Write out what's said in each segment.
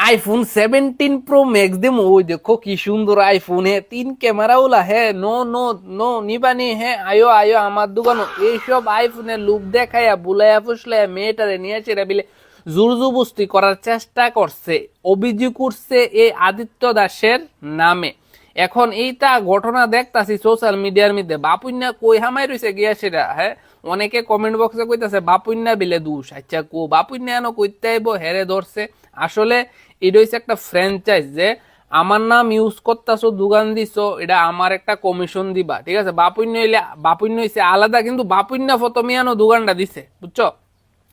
iPhone 17 pro max दे वो देखो की सुंदर आईफोन है 3 कैमरा वाला है नो नो नो নিবানি হ্যাঁ আয়ো আয়ো আমার দোকানে এইসব আইফোনের লুক দেখাইয়া বুলাইয়া ফুসলাইয়া মেয়েটারে নিয়ে চেরা বিলে জুরজুবস্তি করার চেষ্টা করছে অভিযোগ করছে এই আদিত্য দাসের নামে এখন এইটা ঘটনা দেখতাছি সোশ্যাল মিডিয়ার মধ্যে বাপুন্যা কই হামাই রইছে গিয়া সেটা হ্যাঁ অনেকে কমেন্ট বক্সে কইতাছে বাপুন্যা বিলে দোষ আচ্ছা কো বাপুন্যা এনো কইতে আইবো হেরে ধরছে আসলে এটা হইছে একটা ফ্র্যাঞ্চাইজ যে আমার নাম ইউজ করতেছো দোকান দিছো এটা আমার একটা কমিশন দিবা ঠিক আছে বাপুন্য হইলে বাপুন্য হইছে আলাদা কিন্তু বাপুন্যা ফতমিয়ানো দোকানটা দিছে বুঝছো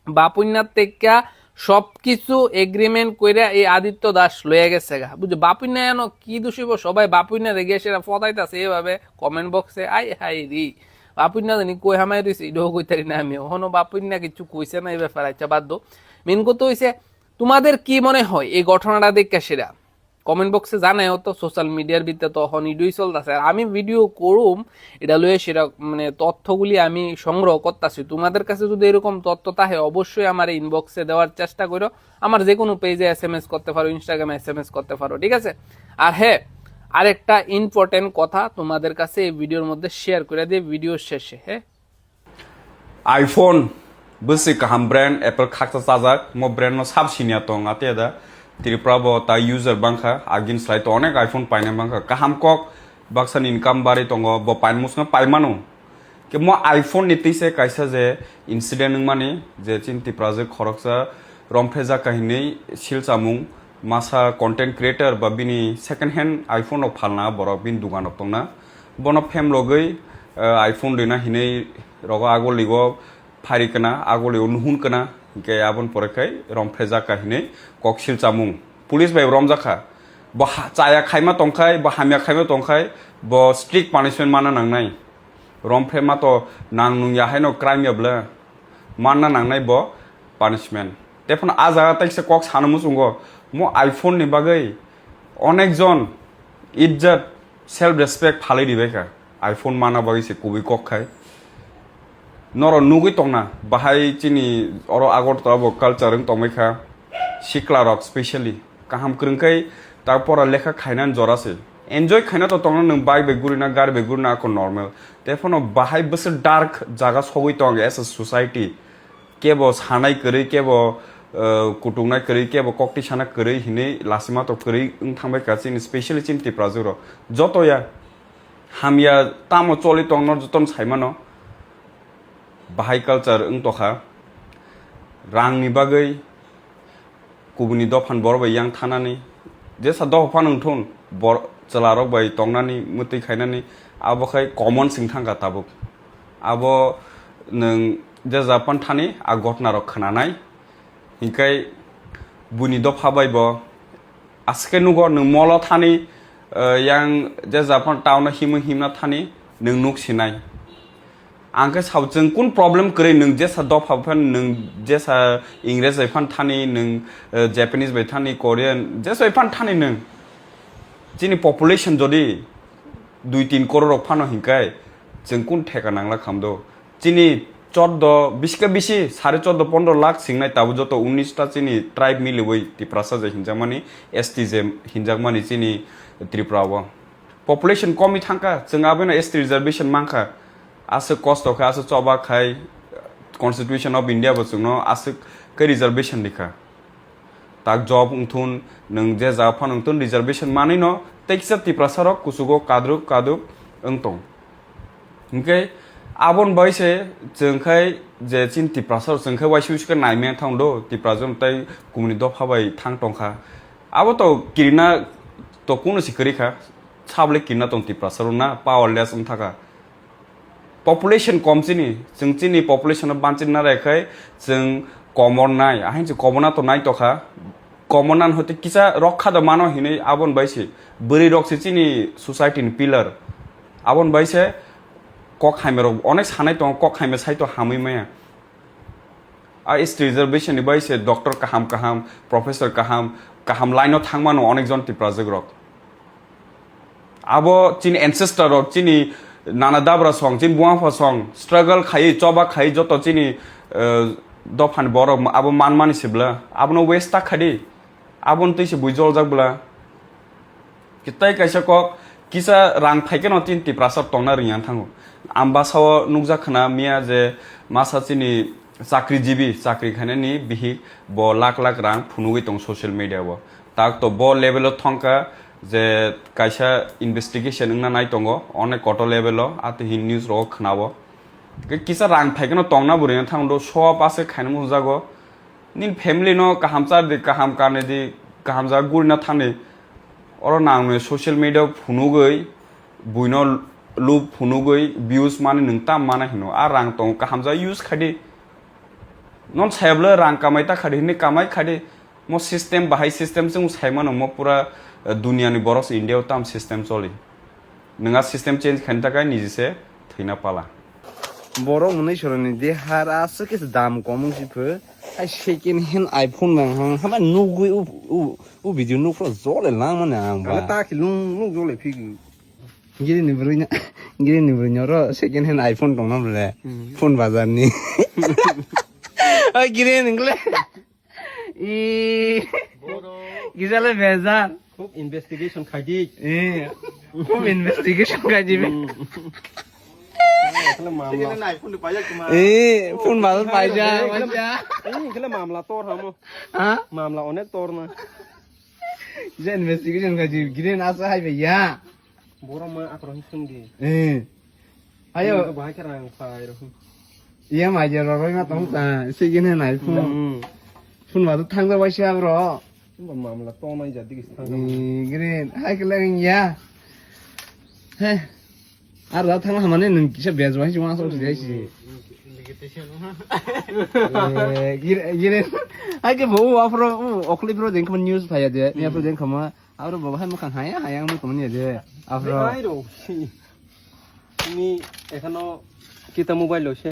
বাপুন্যার থেকে সবকিছু এগ্রিমেন্ট কইরা এই আদিত্য দাস লয়ে গেছে গা বুঝছো বাপুন্যা এনো কি দোষিব সবাই বাপুন্যা রেগে সেটা ফতাইতাছে এভাবে কমেন্ট বক্সে আই হাই রি বাপুন্যা জানি কই হামাই রইছে এটাও কইতারি না আমি ওহনো বাপুন্যা কিছু কইছে না এই ব্যাপারে আচ্ছা বাধ্য মেন কথা হইছে তোমাদের কি মনে হয় এই ঘটনাটা দেখে সেরা কমেন্ট বক্সে জানাও তো সোশ্যাল মিডিয়ার ভিতরে তখন ভিডিও চলতেছে আমি ভিডিও করুম এটা লয়ে সেরা মানে তথ্যগুলি আমি সংগ্রহ করতেছি তোমাদের কাছে যদি এরকম তথ্য থাকে অবশ্যই আমার ইনবক্সে দেওয়ার চেষ্টা করো আমার যে কোনো পেজে এসএমএস করতে পারো ইনস্টাগ্রামে এসএমএস করতে পারো ঠিক আছে আর হ্যাঁ আরেকটা ইম্পর্টেন্ট কথা তোমাদের কাছে এই ভিডিওর মধ্যে শেয়ার করে দিয়ে ভিডিও শেষে হ্যাঁ iPhone besi kaham brand Apple khakta sajak mo brand no sabsinia tong atiada ত্রিপ্রাবো তা ইউজার বাংখা আগিন স্লাইট অনেক আইফোন পাইনা বাংখা কাহাম কক বাক্সান ইনকাম বারে দङ ব পাইন মুসনা পাইমানো কে ম আইফোন নিতিসে কাইসা যে ইনসিডেন্ট মানে যে চিন্তি প্রাজে খরকসা রমফেজা কাহিনী শিলসামুং মাসা কন্টেন্ট ক্রিয়েটর বা বিনি সেকেন্ড হ্যান্ড আইফোন অফ ফালনা বড় বিন দোকান দংনা বন ফেম লগৈ আইফোন দিনা হিनै রগ আগলিগ ফারিকনা আগলিও नुहुनकना के आबन परेखाय रमफेजा काहिनै ककसिल चामुं पुलिस बाय रमजाखा ब चाया खायमा तंखाय ब हामिया खायमा तंखाय ब स्ट्रिक्ट पानिशमेंट माना नांनाय रमफेमा तो नांनुं याहाय न क्राइम याब्ला मानना नांनाय ब पानिशमेंट तेफन आजागा ताइसे कक सानमु सुंगो म आइफोन नि बागै अनेक जन इज्जत सेल्फ रेस्पेक्ट फालै दिबायका आइफोन माना बागैसे कुबि ककखाय नर नुगै तंना बाहाय चिनि अर आगर तब कालचार तंबायखा सिक्ला रक स्पेशली काहाम krengkai तारपरा लेखा खायनान जरासे एन्जय खायना तो तंना नों बाय बे गुरिना गार बे गुरिना को नर्माल तेफनो बाहाय बोसोर डार्क जागा सगै तंग एस अ सोसाइटी केबो सानाय करै केबो कुटुंनाय करै केबो कक्ति साना करै हिनै लासिमा तो करै थांबाय का चिनि स्पेशली चिन्ति प्राजुरो जतया हामिया तामो चलि तंग जतन साइमानो बाहाय कालचार तखा रांनि बागै गुबुननि दफान बरबाय यां थानानै जेसा दफान उंथुन बर चलारक बाय तंनानै मुति खायनानै आबोखाय कमन सिं थांगा ताबुक आबो नों जे जापान थानि आ घटना रक खानानाय हिंखाय बुनि दफा बायब आसके नुगो नों मल थानि यां जे जापान टाउन हिमना थानि नों नुकसिनाय आंखे सावजों कुन प्रॉब्लम करे नों जेसा दफा फान नों जेसा इंग्लिश बायफान थानि नों जापानीज बाय थानि कोरियान जेसा बायफान थानि नों जिनि पपुलेशन जदि 2-3 करोड़ फानो हिंखाय जों कुन ठेका नांला खामदो जिनि 14 बिसके बिसि 14.5-15 लाख सिंनाय ताबो जतो 19 टा जिनि ट्राइब मिलबै तिप्रासा जे हिंजामानि एसटी जे हिंजामानि जिनि त्रिपुराव पपुलेशन कमी थांका जों आबेना एसटी रिजर्वेशन मांखा आसे कस्ट का आसे चबा खाय कन्स्टिट्यूशन ऑफ इंडिया बसुनो आसे के रिजर्वेशन लिखा ताक जॉब उंथुन नों जे जाफान उंथुन रिजर्वेशन मानै न तेक्सा तिप्रासारक कुसुगो कादु अंतों ओके आबन बायसे जोंखाय जे चिन तिप्रासार जोंखाय वाइसुसके नायमे थांदो तिप्राजों ताय गुमनि दफाबाय थां टंखा आबो तो किरिना तो कुनो सिकरिखा साबले किरिना तंग तिप्रासार ना पावरलेस थाका पपुलेशन कम चिनि जों चिनि पपुलेशन बांचिन ना रेखाय जों कमन नाय आहिन जो कमना तो नाय तखा कमनान होते किसा रखा द मानो हिनै आबन बायसे बोरै रक्से चिनि सोसाइटी नि पिलार आबन बायसे कक हाइमेर अनेक सानाय दं कक हाइमे साइतो हामै माया आ इस रिजर्वेशन नि बायसे डॉक्टर काहाम प्रोफेसर काहाम लाइनो थांमानो अनेक जन तिप्राजग रक आबो चिनि एनसेस्टर रक चिनि नाना दाब्रा सं चिन बुआफा सं स्ट्रगल खाइ चबा खाइ जत चिनि दफान बर आबो मान मानिसिब्ला आबनो waste Khadi abon tei se buijol jakbla kitai kaisa kok kisa rang phaike no 30% tongna ringyan thango amba saw nukjak khana mia je masachini chakrijibi chakri khanani bihi bo lakh lakh rang phunugui tong social media bo tak to bo level o thongka je kaisa investigation ngna nai tongo onek koto level o ate hin news ro khnabo kisa rang phaike no tongna buring thangdo so pase khainu mujago nin family no kahamchar de kaham karne di kahamja gurna thane oro nang social media phunugui buino loop phunugui views mane nungta mana hino a rang tong kahamja use khadi non sable rang kamai ta khadi ni kamai khadi mo system bahai system jung saimano mo pura dunia ni boros india tam system choli nunga system change khan takai nijise thina pala borok munai soroni de hara suke dam komung sipu ai second hand iphone mang hama nugui u video nu pro zole lang mana ang ba ta ki lung zole phigi giri ni brunya ro second hand iphone dong nam le phone bazar ni ai giri ningle i gizale bezar खूब investigation खाजी खूब investigation खाजी phone बाल पाइजा मामला तोड़ हम हाँ मामला अनेक तोड़ना जे इन्वेस्टिगेशन खाजी गिरेन आसा हाय भैया बोरा में आक्रोश सुनगी ayo बाहर के रंग fire iya maja roroi ma tong ta segin he nai phun ba thang da wai sia bro मामला तो नहीं जाती किस तरह green hai ke lang ya he ar da thang hamane nun kisa bej wai jwa so dai si green hai ke bo afro okli bro den kam news phaya de ni afro den kama afro baba hai ma khang haya hayang mu kam ni de afro नहीं रो তুমি এখনো কিতা mobile লইছে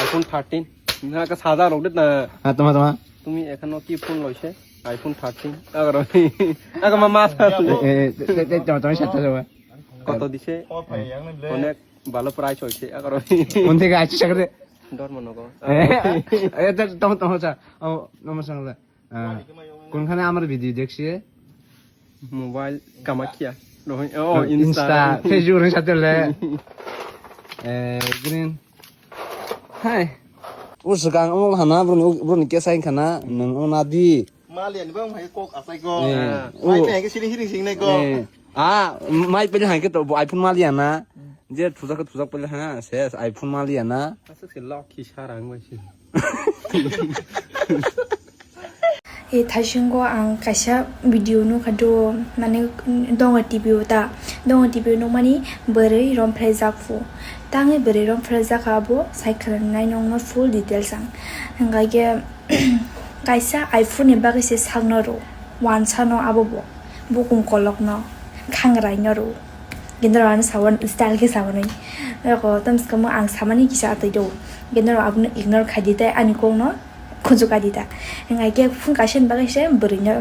iPhone 13 না কা সাদা road না ha tama তুমি এখনো কি ফোন লইছে আইফোন 13 আগর আগা মামা tama shat ta কত দিছে অনেক ভালো প্রাইস হইছে আগর কোন থেকে আইছি সাগরে ডর মনে কর tama cha নমস্কার কোনখানে আমার ভিডিও দেখছি মোবাইল কামাখিয়া রহিন ও ইনস্টা ফেসবুকের সাথে লে green hai usgang ong hana bro ni kesai khana nang ona di ma liền với ông hay cô ở Sài Gòn mai này cái xin hình này cô mai pe hai ke to iphone ma lian na je thuzak pe ha se iphone ma lian na আচ্ছা সে lock কি সারাং হইছে e thashingo ang kaisa video no khado mane donga tv ta donga tv no mani berei rom phrajakfu tangi berei rom phrajakabo cycle nai nong ma full details ang ngage kaisa iphone e bagi se sagno ro wan sano abobo bukum kolok no khangrai no ro gendran sawan style ke sawanai ko tamskamo ang samani kisa tai do gendran abnu ignore khadita ani ko no kunjuka dita ngai ke phun kasen bagai se berinya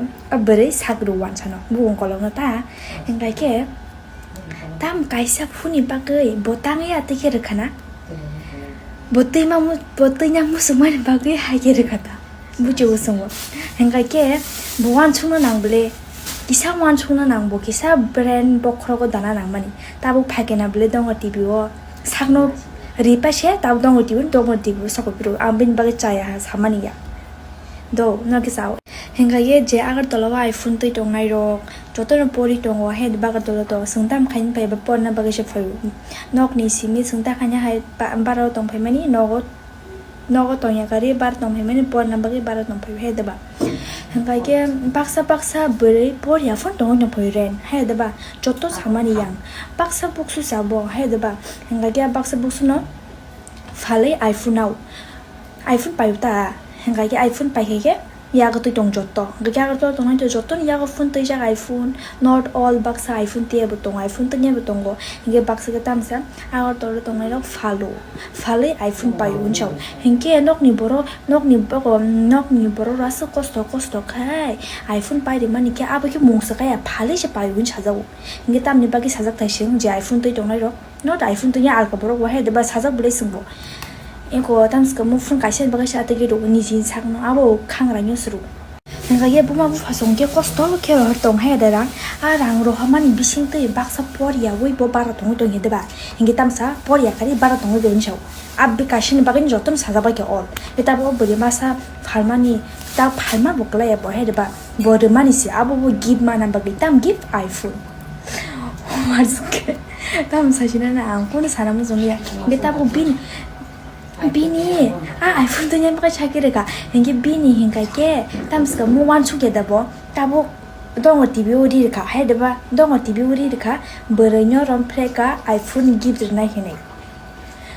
beri sagru wan sano buung kolong ta ngai ke tam kaisa phuni bagai botang ya tike rekhana botai na musuman bagai haye rekhata buju songo ngai ke buwan chungna nangle kisa wan chungna nangbo kisa brand bokhro ko dana nangmani tabu phagena ble dong tv o sagno ripa she tab dong tibu sakopiro ambin bagai chaya samaniya do na kisao henga ye je agar tolawa iphone toi tongai rok joto no pori tongo head baga tolo to sungtam khain pai ba pon na bagai she phayu nok ni simi sungta khanya hai baro tong phai mani nogo tonya kari bar tong phai mani pon na bagai baro tong phai he deba henga ye baksa bere por ya phone tong no phai ren he deba joto samani yang baksa buksu sabo he deba henga ye baksa buksu no phale iphone now iphone payuta henga ye iphone pai ke yaga tu tong jotto ga ga to tong to jotto yaga phone tai ja iphone not all baksa iphone tie butong iphone tanya butongo hinge baksa ga tamsa agar to tong ro phale iphone pai unchau hinge nok ni boro ras kosto khai iphone pai de mani ke abaki mungsa ka ya phale se pai un sajau hinge tam ni bagi sajak thai sing je iphone tai tong ro not iphone tanya al ka boro wa he de ba sajak bule singbo eko tamska mu phun kaisen baga sha ta ge ro ni jin sak no abo khangra nyu sru hengka ye buma bu fasong ke kosto ke ro tong he da rang a rang ro haman bising te bak sa por ya wei bo bara tong tong he da ba hingi tam sa por ya kari bara tong be ni shau ab bi kashin bagin jotom saja ba ke all eta bo bodi masa pharmani ta pharma bokla ya bo he da ba bo de mani si abu bo give mana bagi tam give iPhone Maske tam sajina na ang kono sana mo zongya beta bo bin bini iPhone to nyam ka chakire ka hingi bini hinga ke tam ska mo wan chu ke da bo ta bo dong TV uri ka he da ba dong TV uri ka berenyo rom pre ka iPhone gift na hine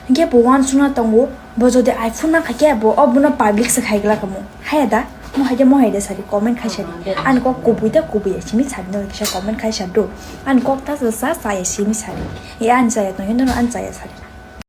hingi bo wan suna tongo bo jo de iPhone na ka ke bo obuna public sa khaigla ka mo ha da mo ha de sari comment khai sari an ko kubuida kubuya chimi sari no kisha comment khai sari an ko ta sa ya chimi sari e an sa ya to hindo an sa ya sari